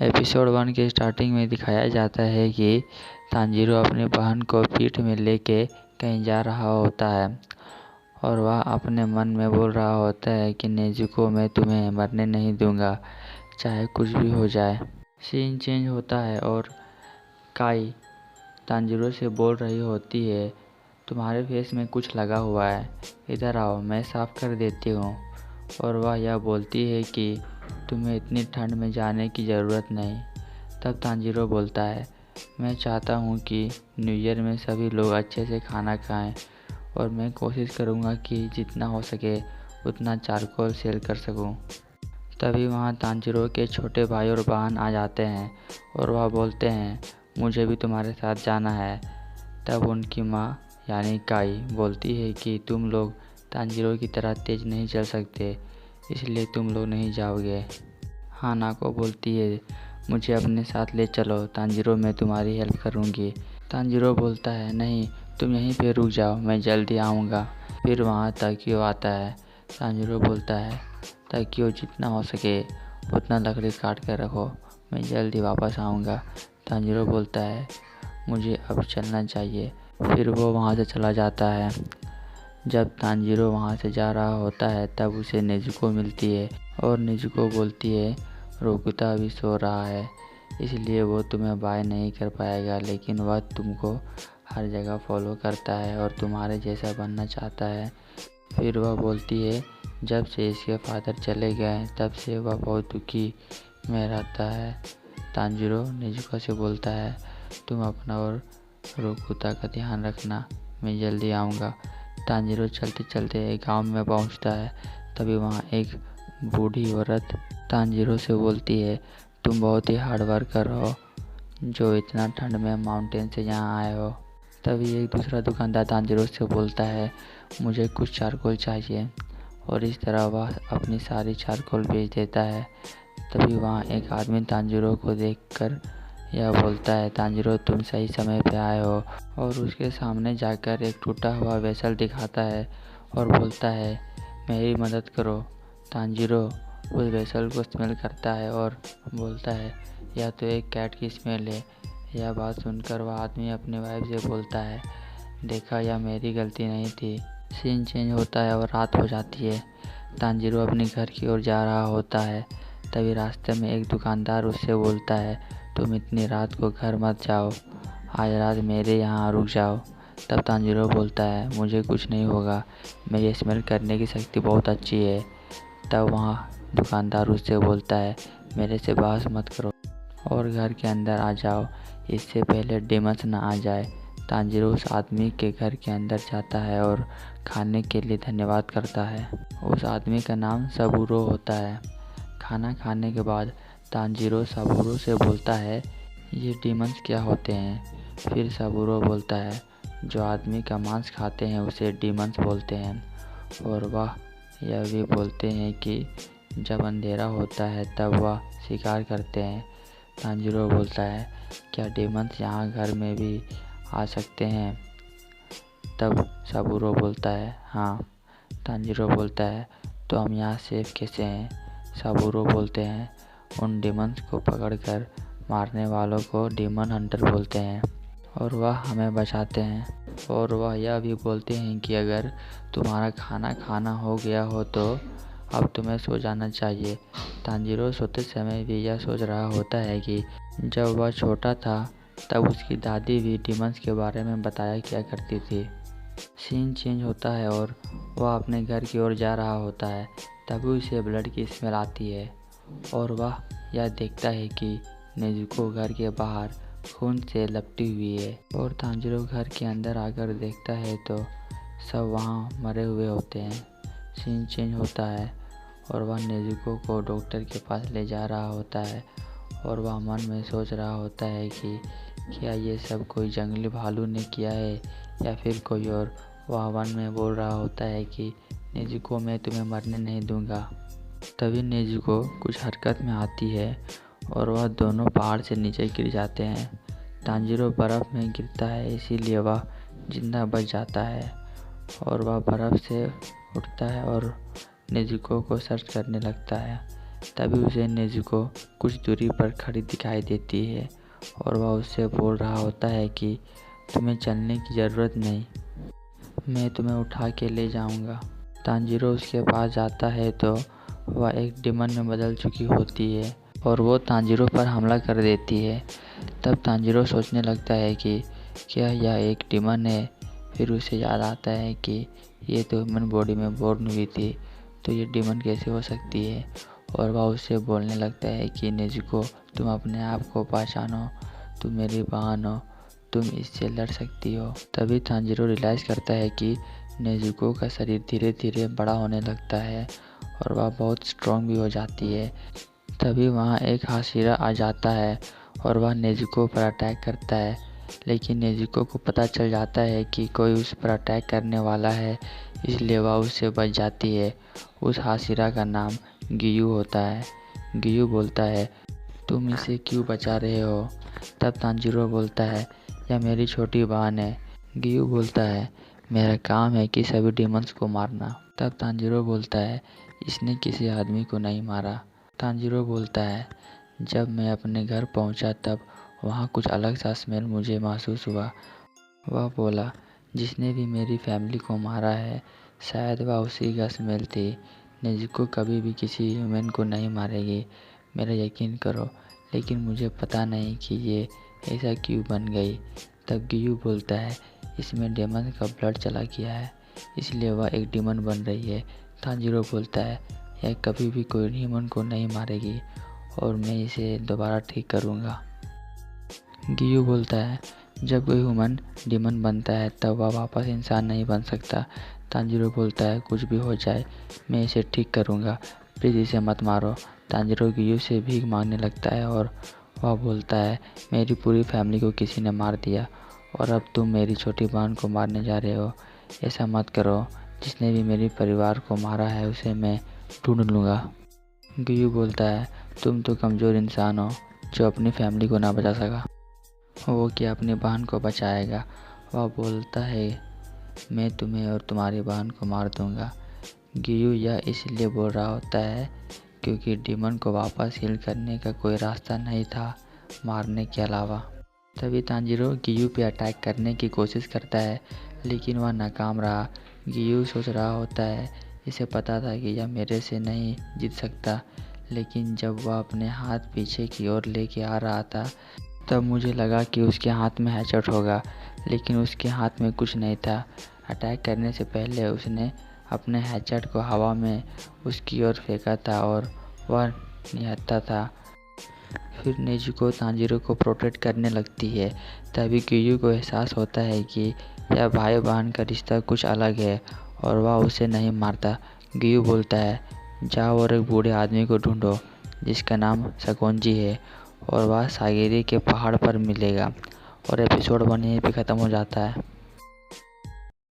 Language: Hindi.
एपिसोड 1 के स्टार्टिंग में दिखाया जाता है कि तांजीरो अपनी बहन को पीठ में लेके कहीं जा रहा होता है और वह अपने मन में बोल रहा होता है कि नेजुको, मैं तुम्हें मरने नहीं दूंगा, चाहे कुछ भी हो जाए। सीन चेंज होता है और काई तांजीरो से बोल रही होती है, तुम्हारे फेस में कुछ लगा हुआ है, इधर आओ, मैं साफ कर देती हूँ। और वह यह बोलती है कि तुम्हें इतनी ठंड में जाने की ज़रूरत नहीं। तब तांजीरो बोलता है, मैं चाहता हूँ कि न्यू ईयर में सभी लोग अच्छे से खाना खाएं और मैं कोशिश करूँगा कि जितना हो सके उतना चारकोल सेल कर सकूँ। तभी वहाँ तांजीरो के छोटे भाई और बहन आ जाते हैं और वह बोलते हैं, मुझे भी तुम्हारे साथ जाना है। तब उनकी माँ यानी काई बोलती है कि तुम लोग तांजीरो की तरह तेज नहीं चल सकते, इसलिए तुम लोग नहीं जाओगे। हानाको बोलती है, मुझे अपने साथ ले चलो तांजीरो, मैं तुम्हारी हेल्प करूँगी। तांजीरो बोलता है, नहीं, तुम यहीं पे रुक जाओ, मैं जल्दी आऊँगा। फिर वहाँ ताकियो आता है। तांजीरो बोलता है, ताकियो, जितना हो सके उतना लकड़ी काट कर रखो, मैं जल्दी वापस आऊँगा। तांजीरो बोलता है, मुझे अब चलना चाहिए। फिर वो वहाँ से चला जाता है। जब तांजीरो वहाँ से जा रहा होता है तब उसे नेजुको मिलती है और नेजुको बोलती है, रोकुता अभी सो रहा है, इसलिए वो तुम्हें बाय नहीं कर पाएगा, लेकिन वह तुमको हर जगह फॉलो करता है और तुम्हारे जैसा बनना चाहता है। फिर वह बोलती है, जब से इसके फादर चले गए तब से वह बहुत दुखी में रहता है। तांजीरो नेजुको से बोलता है, तुम अपना और रोकुता का ध्यान रखना, मैं जल्दी आऊँगा। तांजीरो चलते चलते एक गांव में पहुंचता है। तभी वहां एक बूढ़ी औरत तांजीरो से बोलती है, तुम बहुत ही हार्ड वर्कर हो जो इतना ठंड में माउंटेन से यहाँ आए हो। तभी एक दूसरा दुकानदार तांजीरो से बोलता है, मुझे कुछ चारकोल चाहिए, और इस तरह वह अपनी सारी चारकोल बेच देता है। तभी वहाँ एक आदमी तांजीरो को देखकर यह बोलता है, तांजीरो, तुम सही समय पे आए हो, और उसके सामने जाकर एक टूटा हुआ वेसल दिखाता है और बोलता है, मेरी मदद करो। तांजीरो उस वेसल को स्मेल करता है और बोलता है, यह तो एक कैट की स्मेल है। यह बात सुनकर वह आदमी अपनी वाइफ से बोलता है, देखा, यह मेरी गलती नहीं थी। सीन चेंज होता है और रात हो जाती है। तांजीरो अपने घर की ओर जा रहा होता है। तभी रास्ते में एक दुकानदार उससे बोलता है, तुम इतनी रात को घर मत जाओ, आज रात मेरे यहाँ रुक जाओ। तब तांजीरो बोलता है, मुझे कुछ नहीं होगा, मेरी स्मेल करने की शक्ति बहुत अच्छी है। तब वहाँ दुकानदार उससे बोलता है, मेरे से बहस मत करो और घर के अंदर आ जाओ, इससे पहले डेमंस ना आ जाए। तांजीरो उस आदमी के घर के अंदर जाता है और खाने के लिए धन्यवाद करता है। उस आदमी का नाम सबूरो होता है। खाना खाने के बाद तांजीरो सबूरो से बोलता है, ये डीमंस क्या होते हैं। फिर सबूरो बोलता है, जो आदमी का मांस खाते हैं उसे डीमंस बोलते हैं। और वह यह भी बोलते हैं कि जब अंधेरा होता है तब वह शिकार करते हैं। तांजीरो बोलता है, क्या डीमंस यहाँ घर में भी आ सकते हैं। तब सबूरो बोलता है, हाँ। तांजीरो बोलता है, तो हम यहाँ सेफ कैसे हैं। सबूरो बोलते हैं, उन डीमंस को पकड़कर मारने वालों को डीमन हंटर बोलते हैं और वह हमें बचाते हैं। और वह यह भी बोलते हैं कि अगर तुम्हारा खाना खाना हो गया हो तो अब तुम्हें सो जाना चाहिए। तांजीरो सोते समय भी यह सोच रहा होता है कि जब वह छोटा था तब उसकी दादी भी डीमंस के बारे में बताया किया करती थी। सीन चेंज होता है और वह अपने घर की ओर जा रहा होता है। तभी उसे ब्लड की स्मेल आती है और वह यह देखता है कि नेजुको घर के बाहर खून से लपटी हुई है। और तांजीरो घर के अंदर आकर देखता है तो सब वहाँ मरे हुए होते हैं। सीन चेंज होता है और वह नेजुको को डॉक्टर के पास ले जा रहा होता है और वह मन में सोच रहा होता है कि क्या ये सब कोई जंगली भालू ने किया है या फिर कोई और। वह मन में बोल रहा होता है कि नेजुको, मैं तुम्हें मरने नहीं दूंगा। तभी नेजुको कुछ हरकत में आती है और वह दोनों पहाड़ से नीचे गिर जाते हैं। तांजीरो बर्फ़ में गिरता है, इसीलिए वह जिंदा बच जाता है और वह बर्फ़ से उठता है और नेजुको को सर्च करने लगता है। तभी उसे नेजुको कुछ दूरी पर खड़ी दिखाई देती है और वह उससे बोल रहा होता है कि तुम्हें चलने की ज़रूरत नहीं, मैं तुम्हें उठा के ले जाऊंगा। तांजीरो उसके पास जाता है तो वह एक डिमन में बदल चुकी होती है और वो तांजीरो पर हमला कर देती है। तब तांजीरो सोचने लगता है कि क्या यह एक डिमन है। फिर उसे याद आता है कि ये तो ह्यूमन बॉडी में बोर्न हुई थी, तो ये डिमन कैसे हो सकती है। और वह उससे बोलने लगता है कि नेजुको, तुम अपने आप को पहचानो, तुम मेरी बहन हो, तुम इससे लड़ सकती हो। तभी तांजीरो रियलाइज़ करता है कि नेजुको का शरीर धीरे धीरे बड़ा होने लगता है और वह बहुत स्ट्रॉन्ग भी हो जाती है। तभी वहाँ एक हाशिरा आ जाता है और वह नेजुको पर अटैक करता है, लेकिन नेजुको को पता चल जाता है कि कोई उस पर अटैक करने वाला है, इसलिए वह उससे बच जाती है। उस हाशिरा का नाम गियू होता है। गियू बोलता है, तुम इसे क्यों बचा रहे हो। तब तांजीरो बोलता है, यह मेरी छोटी बहन है। गियू बोलता है, मेरा काम है कि सभी डिमंस को मारना। तब तांजीरो बोलता है, इसने किसी आदमी को नहीं मारा। तांजीरो बोलता है, जब मैं अपने घर पहुंचा तब वहाँ कुछ अलग सा स्मेल मुझे महसूस हुआ। वह बोला, जिसने भी मेरी फैमिली को मारा है शायद वह उसी का स्मेल थी। नेजुको कभी भी किसी ह्यूमन को नहीं मारेगी, मेरा यकीन करो, लेकिन मुझे पता नहीं कि ये ऐसा क्यों बन गई। तब गियू बोलता है, इसमें डेमन का ब्लड चला गया है, इसलिए वह एक डीमन बन रही है। तांजीरो बोलता है, यह कभी भी कोई ह्यूमन को नहीं मारेगी और मैं इसे दोबारा ठीक करूँगा। गियू बोलता है, जब कोई ह्यूमन डीमन बनता है तब वह वापस इंसान नहीं बन सकता। तांजीरो बोलता है, कुछ भी हो जाए मैं इसे ठीक करूँगा, प्लीज़ इसे मत मारो। तांजीरो गियू से भीख मांगने लगता है और वह बोलता है, मेरी पूरी फैमिली को किसी ने मार दिया और अब तुम मेरी छोटी बहन को मारने जा रहे हो। ऐसा मत करो, जिसने भी मेरे परिवार को मारा है उसे मैं ढूंढ लूँगा। गियू बोलता है, तुम तो कमज़ोर इंसान हो जो अपनी फैमिली को ना बचा सका, वो क्या अपनी बहन को बचाएगा। वह बोलता है, मैं तुम्हें और तुम्हारी बहन को मार दूंगा। गियू यह इसलिए बोल रहा होता है क्योंकि डीमन को वापस हील करने का कोई रास्ता नहीं था मारने के अलावा। तभी तांजीरो गियू पे अटैक करने की कोशिश करता है, लेकिन वह नाकाम रहा। गियू सोच रहा होता है, इसे पता था कि यह मेरे से नहीं जीत सकता, लेकिन जब वह अपने हाथ पीछे की ओर लेके आ रहा था तब मुझे लगा कि उसके हाथ में हैचट होगा, लेकिन उसके हाथ में कुछ नहीं था। अटैक करने से पहले उसने अपने हैचट को हवा में उसकी ओर फेंका था और वह निहत्था था। फिर नेजुको तांजीरो को प्रोटेक्ट करने लगती है। तभी गियू को एहसास होता है कि यह भाई बहन का रिश्ता कुछ अलग है और वह उसे नहीं मारता। गियू बोलता है, जाओ और एक बूढ़े आदमी को ढूंढो जिसका नाम सकोंजी है और वह सागिरी के पहाड़ पर मिलेगा। और एपिसोड 1 यहीं पे ख़त्म हो जाता है।